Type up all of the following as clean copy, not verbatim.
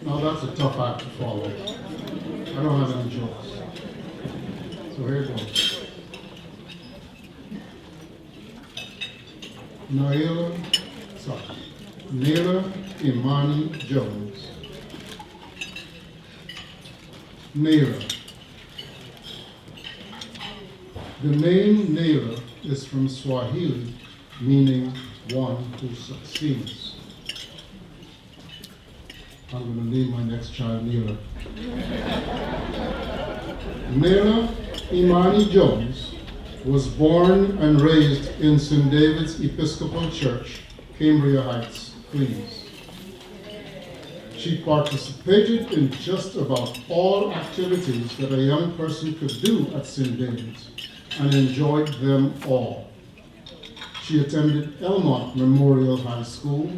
Now that's a tough act to follow. I don't have any jokes. So here it goes. Nailah Imani Jones. Nailah. The name Nailah is from Swahili, meaning one who succeeds. I'm going to name my next child Nailah. Nailah Imani Jones was born and raised in St. David's Episcopal Church, Cambria Heights, Queens. She participated in just about all activities that a young person could do at St. David's and enjoyed them all. She attended Elmont Memorial High School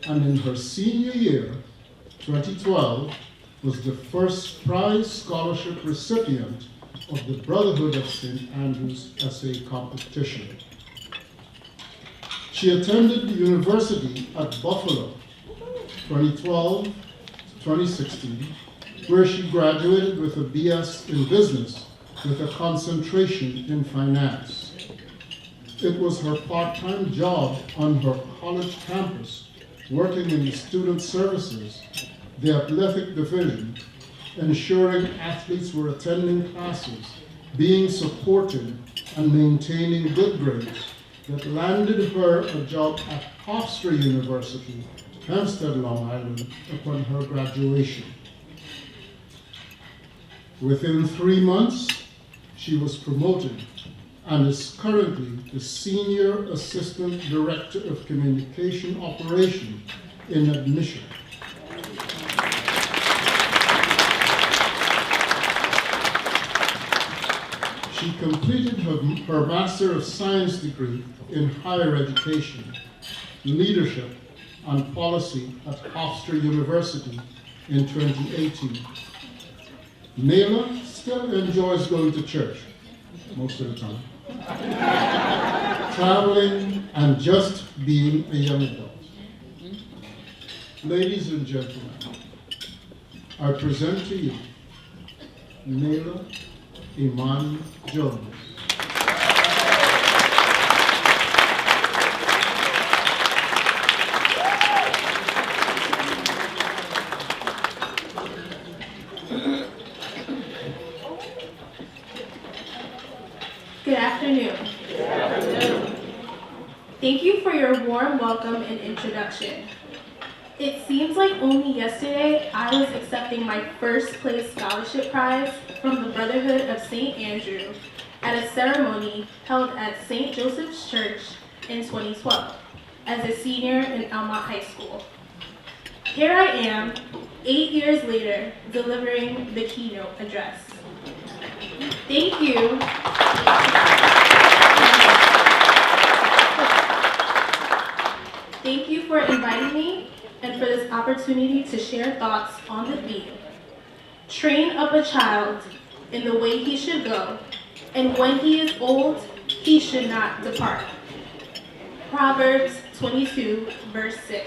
and in her senior year, 2012, was the first prize scholarship recipient of the Brotherhood of St. Andrew's essay competition. She attended the University at Buffalo, 2012 to 2016, where she graduated with a BS in business with a concentration in finance. It was her part-time job on her college campus, working in the student services, the athletic division, ensuring athletes were attending classes, being supported, and maintaining good grades, that landed her a job at Hofstra University, Hempstead, Long Island, upon her graduation. Within 3 months, she was promoted and is currently the Senior Assistant Director of Communication Operation in admission. She completed her Master of Science degree in Higher Education, Leadership, and Policy at Hofstra University in 2018. Nailah still enjoys going to church, most of the time, traveling, and just being a young adult. Ladies and gentlemen, I present to you Nailah Imani Jones. Good afternoon. Good afternoon. Thank you for your warm welcome and introduction. It seems like only yesterday I was accepting my first place scholarship prize from the Brotherhood of St. Andrew at a ceremony held at St. Joseph's Church in 2012 as a senior in Elmont High School. Here I am, 8 years later, delivering the keynote address. Thank you. Thank you for inviting me and for this opportunity to share thoughts on the theme. Train up a child in the way he should go, and when he is old, he should not depart. Proverbs 22, verse 6.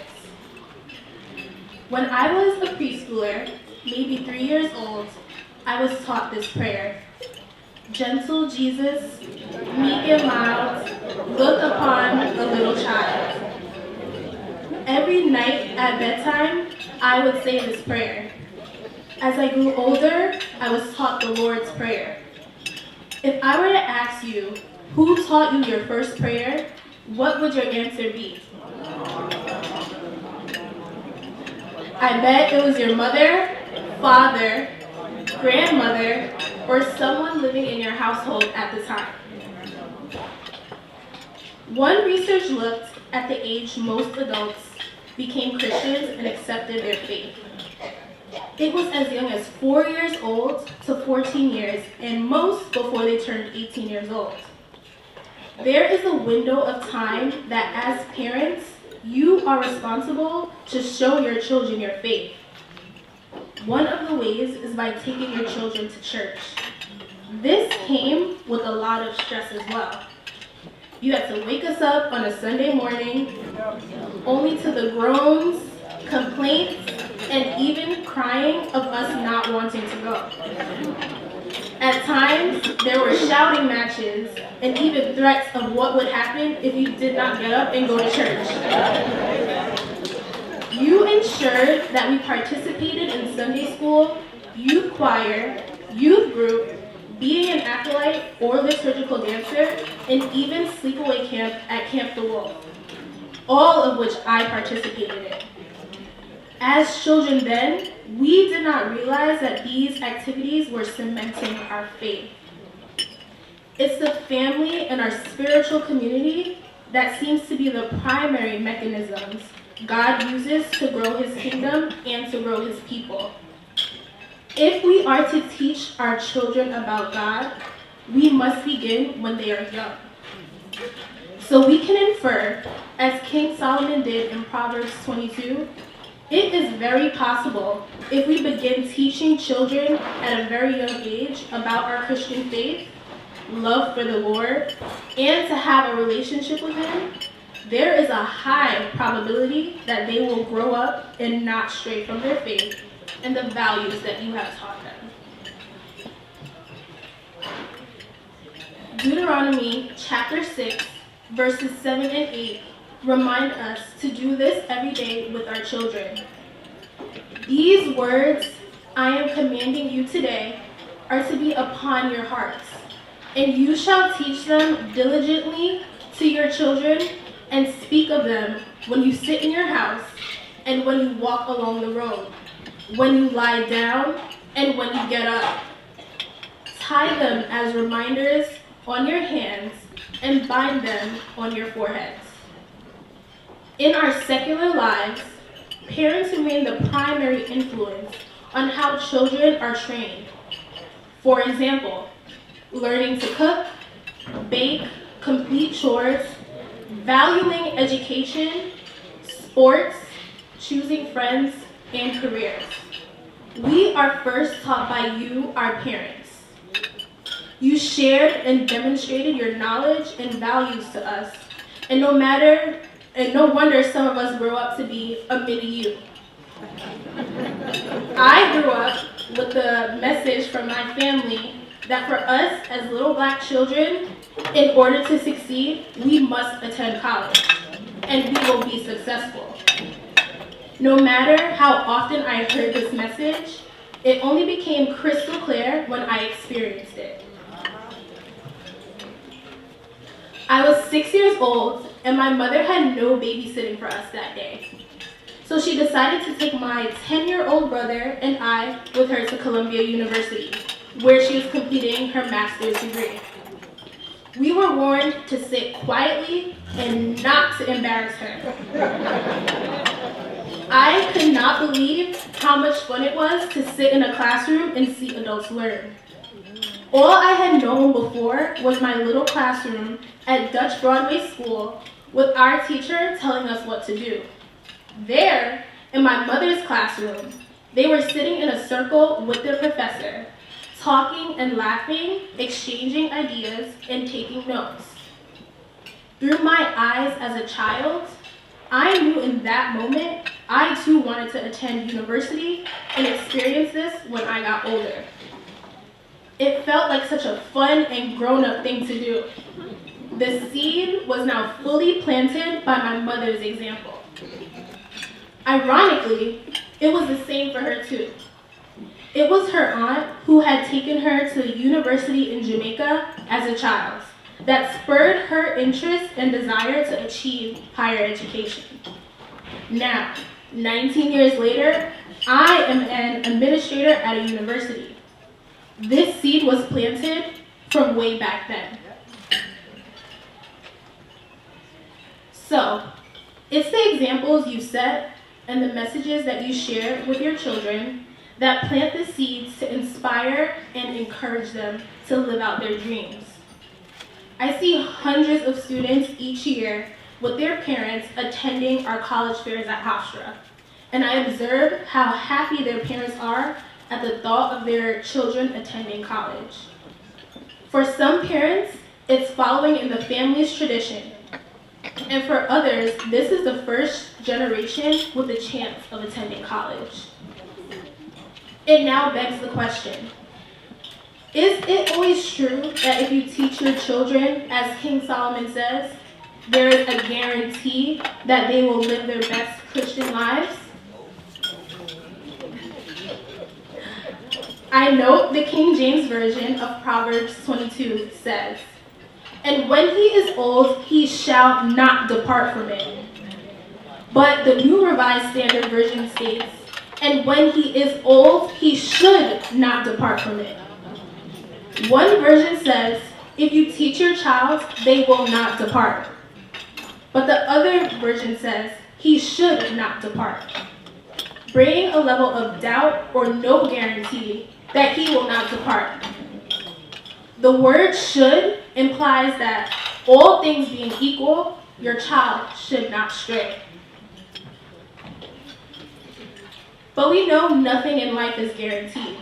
When I was a preschooler, maybe 3 years old, I was taught this prayer. Gentle Jesus, meek and mild, look upon a little child. Every night at bedtime, I would say this prayer. As I grew older, I was taught the Lord's Prayer. If I were to ask you, who taught you your first prayer, what would your answer be? I bet it was your mother, father, grandmother, or someone living in your household at the time. One research looked at the age most adults became Christians and accepted their faith. It was as young as 4 years old to 14 years, and most before they turned 18 years old. There is a window of time that as parents, you are responsible to show your children your faith. One of the ways is by taking your children to church. This came with a lot of stress as well. You had to wake us up on a Sunday morning, only to the groans, complaints, and even crying of us not wanting to go. At times, there were shouting matches and even threats of what would happen if you did not get up and go to church. You ensured that we participated in Sunday school, youth choir, youth group, being an acolyte or liturgical dancer, and even sleepaway camp at Camp the Wolf, all of which I participated in. As children then, we did not realize that these activities were cementing our faith. It's the family and our spiritual community that seems to be the primary mechanisms God uses to grow his kingdom and to grow his people. If we are to teach our children about God, we must begin when they are young. So we can infer, as King Solomon did in Proverbs 22, it is very possible if we begin teaching children at a very young age about our Christian faith, love for the Lord, and to have a relationship with him, there is a high probability that they will grow up and not stray from their faith and the values that you have taught them. Deuteronomy chapter 6, verses 7 and 8 remind us to do this every day with our children. These words I am commanding you today are to be upon your hearts, and you shall teach them diligently to your children and speak of them when you sit in your house and when you walk along the road, when you lie down and when you get up. Tie them as reminders on your hands and bind them on your foreheads. In our secular lives, parents remain the primary influence on how children are trained. For example, learning to cook, bake, complete chores, valuing education, sports, choosing friends, and careers. We are first taught by you, our parents. You shared and demonstrated your knowledge and values to us, and no wonder some of us grow up to be a mini you. I grew up with the message from my family that for us as little black children, in order to succeed, we must attend college, and we will be successful. No matter how often I heard this message, it only became crystal clear when I experienced it. I was 6 years old, and my mother had no babysitting for us that day. So she decided to take my 10-year-old brother and I with her to Columbia University, where she was completing her master's degree. We were warned to sit quietly and not to embarrass her. I could not believe how much fun it was to sit in a classroom and see adults learn. All I had known before was my little classroom at Dutch Broadway School with our teacher telling us what to do. There, in my mother's classroom, they were sitting in a circle with their professor, talking and laughing, exchanging ideas, and taking notes. Through my eyes as a child, I knew in that moment I too wanted to attend university and experience this when I got older. It felt like such a fun and grown-up thing to do. The seed was now fully planted by my mother's example. Ironically, it was the same for her too. It was her aunt who had taken her to university in Jamaica as a child that spurred her interest and desire to achieve higher education. Now, 19 years later, I am an administrator at a university. This seed was planted from way back then. So, it's the examples you set and the messages that you share with your children that plant the seeds to inspire and encourage them to live out their dreams. I see hundreds of students each year with their parents attending our college fairs at Hofstra, and I observe how happy their parents are at the thought of their children attending college. For some parents, it's following in the family's tradition, and for others, this is the first generation with a chance of attending college. It now begs the question, is it always true that if you teach your children, as King Solomon says, there is a guarantee that they will live their best Christian lives? I note the King James Version of Proverbs 22 says, "And when he is old, he shall not depart from it." But the New Revised Standard Version states, "And when he is old, he should not depart from it." One version says, "If you teach your child, they will not depart." But the other version says, "He should not depart," bringing a level of doubt or no guarantee that he will not depart. The word "should" implies that all things being equal, your child should not stray. But we know nothing in life is guaranteed,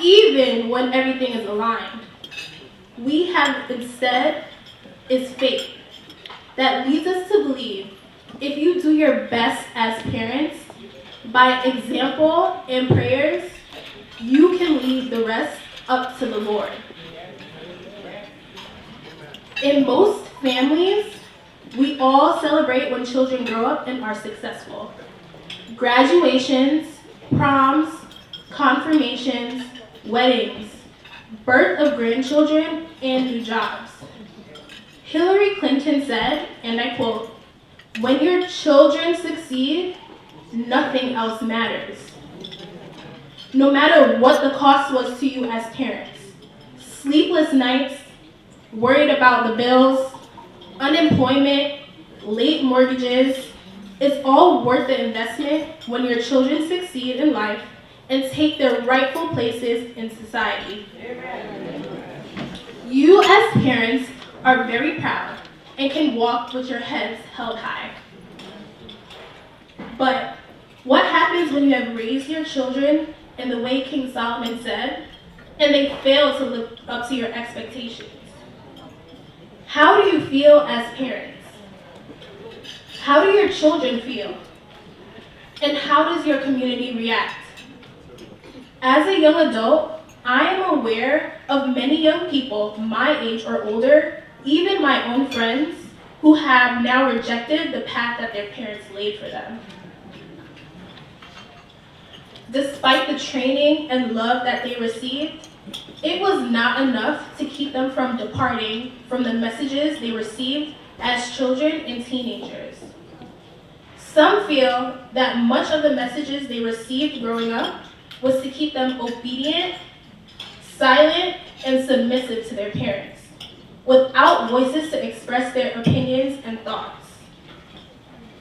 even when everything is aligned. We have instead is faith that leads us to believe if you do your best as parents, by example and prayers, you can leave the rest up to the Lord. In most families, we all celebrate when children grow up and are successful. Graduations, proms, confirmations, weddings, birth of grandchildren, and new jobs. Hillary Clinton said, and I quote, "When your children succeed, nothing else matters." No matter what the cost was to you as parents, sleepless nights, worried about the bills, unemployment, late mortgages, it's all worth the investment when your children succeed in life and take their rightful places in society. You as parents are very proud and can walk with your heads held high. But what happens when you have raised your children in the way King Solomon said, and they fail to live up to your expectations? How do you feel as parents? How do your children feel? And how does your community react? As a young adult, I am aware of many young people my age or older, even my own friends, who have now rejected the path that their parents laid for them. Despite the training and love that they received, it was not enough to keep them from departing from the messages they received as children and teenagers. Some feel that much of the messages they received growing up was to keep them obedient, silent, and submissive to their parents, without voices to express their opinions and thoughts.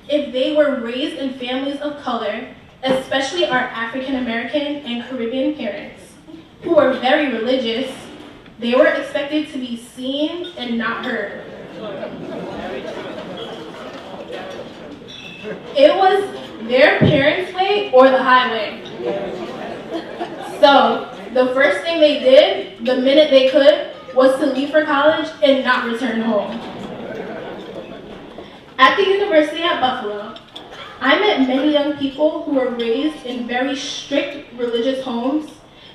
If they were raised in families of color, especially our African American and Caribbean parents, who were very religious, they were expected to be seen and not heard. It was their parents' way or the highway. So the first thing they did, the minute they could, was to leave for college and not return home. At the University at Buffalo, I met many young people who were raised in very strict religious homes,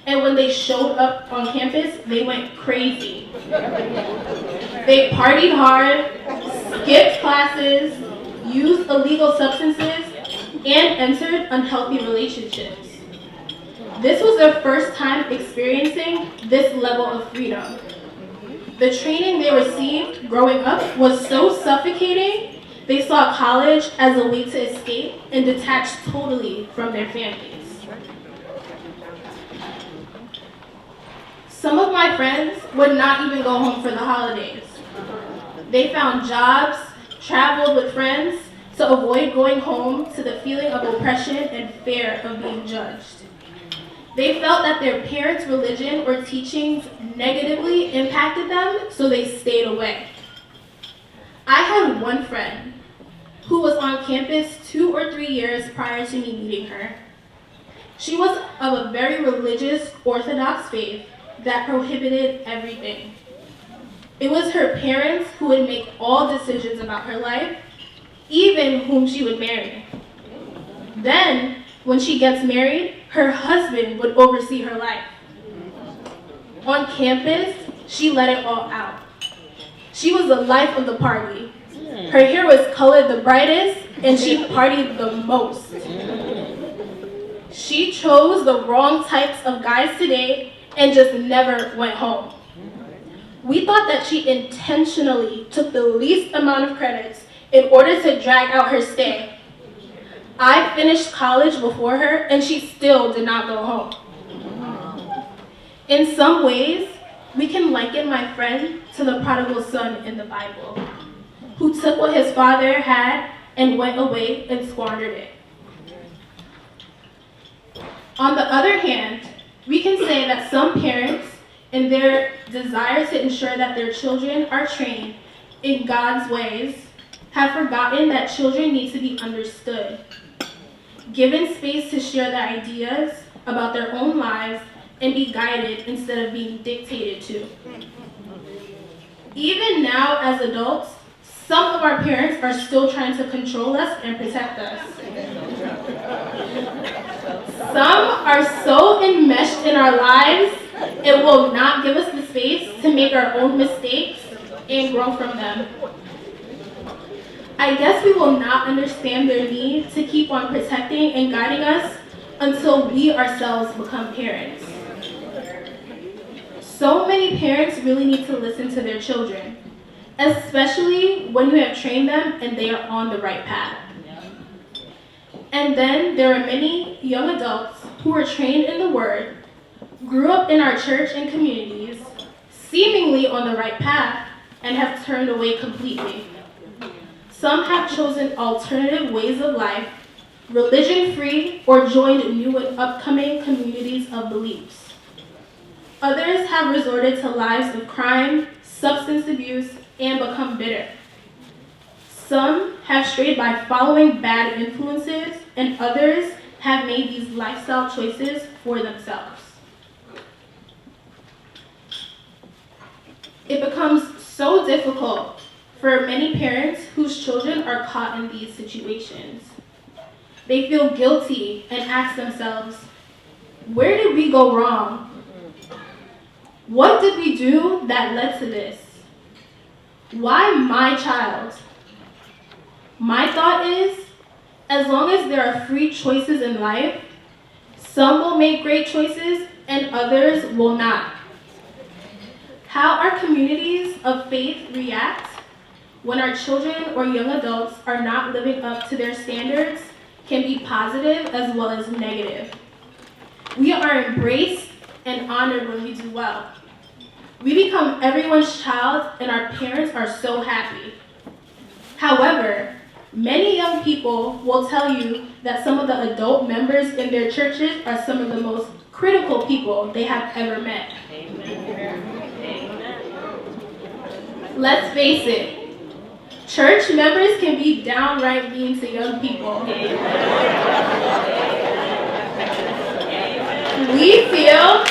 and when they showed up on campus, they went crazy. They partied hard, skipped classes, used illegal substances, and entered unhealthy relationships. This was their first time experiencing this level of freedom. The training they received growing up was so suffocating, they saw college as a way to escape and detach totally from their families. Some of my friends would not even go home for the holidays. They found jobs, traveled with friends to avoid going home to the feeling of oppression and fear of being judged. They felt that their parents' religion or teachings negatively impacted them, so they stayed away. I had one friend who was on campus 2 or 3 years prior to me meeting her. She was of a very religious, Orthodox faith that prohibited everything. It was her parents who would make all decisions about her life, even whom she would marry. Then, When she gets married, her husband would oversee her life. On campus, she let it all out. She was the life of the party. Her hair was colored the brightest, and she partied the most. She chose the wrong types of guys to date and just never went home. We thought that she intentionally took the least amount of credits in order to drag out her stay. I finished college before her, and she still did not go home. In some ways, we can liken my friend to the prodigal son in the Bible, who took what his father had and went away and squandered it. On the other hand, we can say that some parents, in their desire to ensure that their children are trained in God's ways, have forgotten that children need to be understood, given space to share their ideas about their own lives, and be guided instead of being dictated to. Even now, as adults, some of our parents are still trying to control us and protect us. Some are so enmeshed in our lives, it will not give us the space to make our own mistakes and grow from them. I guess we will not understand their need to keep on protecting and guiding us until we ourselves become parents. So many parents really need to listen to their children, especially when you have trained them and they are on the right path. And then there are many young adults who were trained in the Word, grew up in our church and communities, seemingly on the right path, and have turned away completely. Some have chosen alternative ways of life, religion-free, or joined new and upcoming communities of beliefs. Others have resorted to lives of crime, substance abuse, and become bitter. Some have strayed by following bad influences, and others have made these lifestyle choices for themselves. It becomes so difficult for many parents whose children are caught in these situations. They feel guilty and ask themselves, where did we go wrong? What did we do that led to this? Why my child? My thought is, as long as there are free choices in life, some will make great choices and others will not. How our communities of faith react when our children or young adults are not living up to their standards can be positive as well as negative. We are embraced and honored when we do well. We become everyone's child and our parents are so happy. However, many young people will tell you that some of the adult members in their churches are some of the most critical people they have ever met. Amen. Let's face it, church members can be downright mean to young people. We feel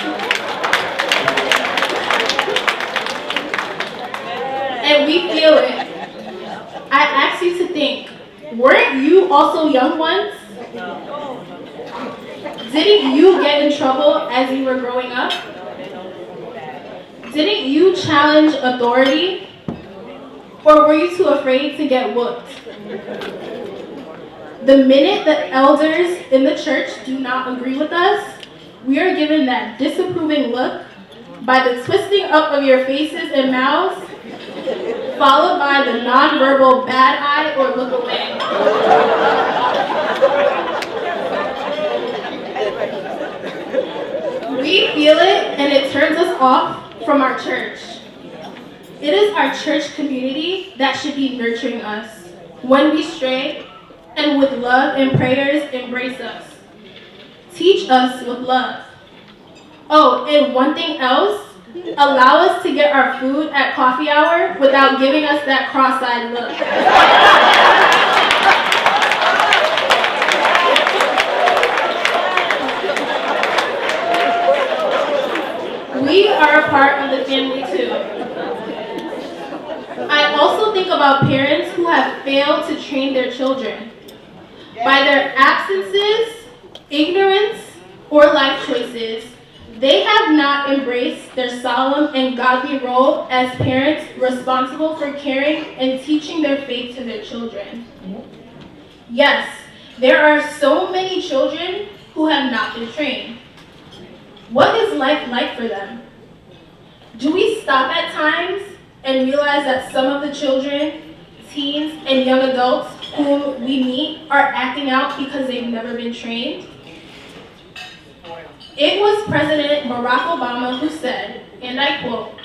and we feel it. I ask you to think, weren't you also young ones? Didn't you get in trouble as you were growing up? Didn't you challenge authority? Or were you too afraid to get whooped? The minute the elders in the church do not agree with us, we are given that disapproving look by the twisting up of your faces and mouths, followed by the nonverbal bad eye or look away. We feel it and it turns us off from our church. It is our church community that should be nurturing us when we stray, and with love and prayers embrace us. Teach us with love. Oh, and one thing else, allow us to get our food at coffee hour without giving us that cross-eyed look. We are a part of the family too. I also think about parents who have failed to train their children. By their absences ignorance, or life choices, they have not embraced their solemn and godly role as parents responsible for caring and teaching their faith to their children. Yes, there are so many children who have not been trained. What is life like for them? Do we stop at times and realize that some of the children, teens, and young adults whom we meet are acting out because they've never been trained? It was President Barack Obama who said, and I quote,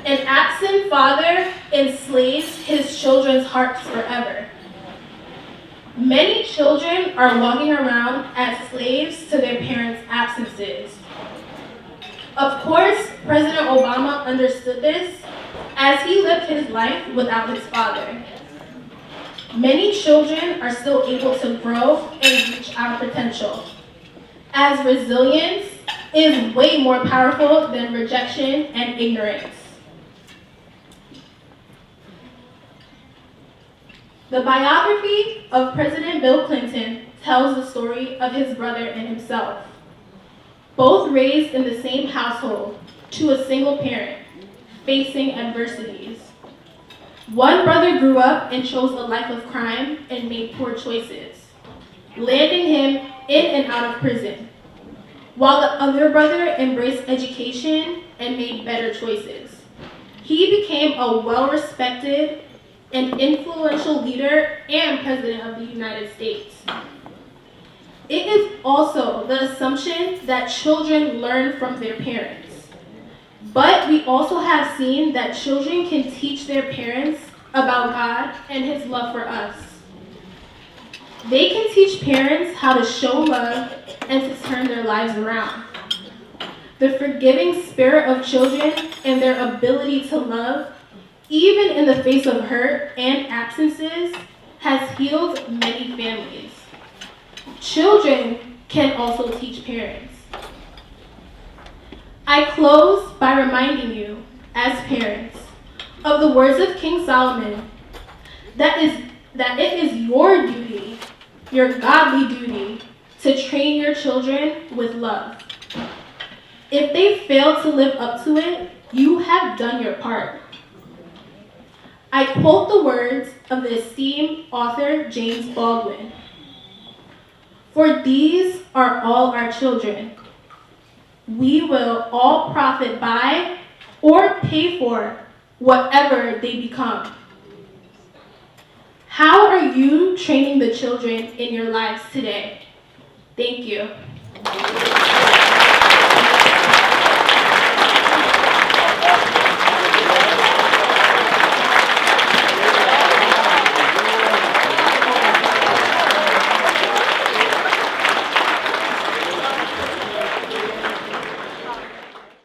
"An absent father enslaves his children's hearts forever." Many children are walking around as slaves to their parents' absences. Of course, President Obama understood this as he lived his life without his father. Many children are still able to grow and reach our potential, as resilience is way more powerful than rejection and ignorance. The biography of President Bill Clinton tells the story of his brother and himself, both raised in the same household to a single parent, facing adversities. One brother grew up and chose a life of crime and made poor choices, landing him in and out of prison, while the other brother embraced education and made better choices. He became a well-respected and influential leader and president of the United States. It is also the assumption that children learn from their parents. But we also have seen that children can teach their parents about God and His love for us. They can teach parents how to show love and to turn their lives around. The forgiving spirit of children and their ability to love, even in the face of hurt and absences, has healed many families. Children can also teach parents. I close by reminding you, as parents, of the words of King Solomon, that it is your duty, your godly duty, to train your children with love. If they fail to live up to it, you have done your part. I quote the words of the esteemed author James Baldwin. "For these are all our children. We will all profit by or pay for whatever they become." How are you training the children in your lives today? Thank you.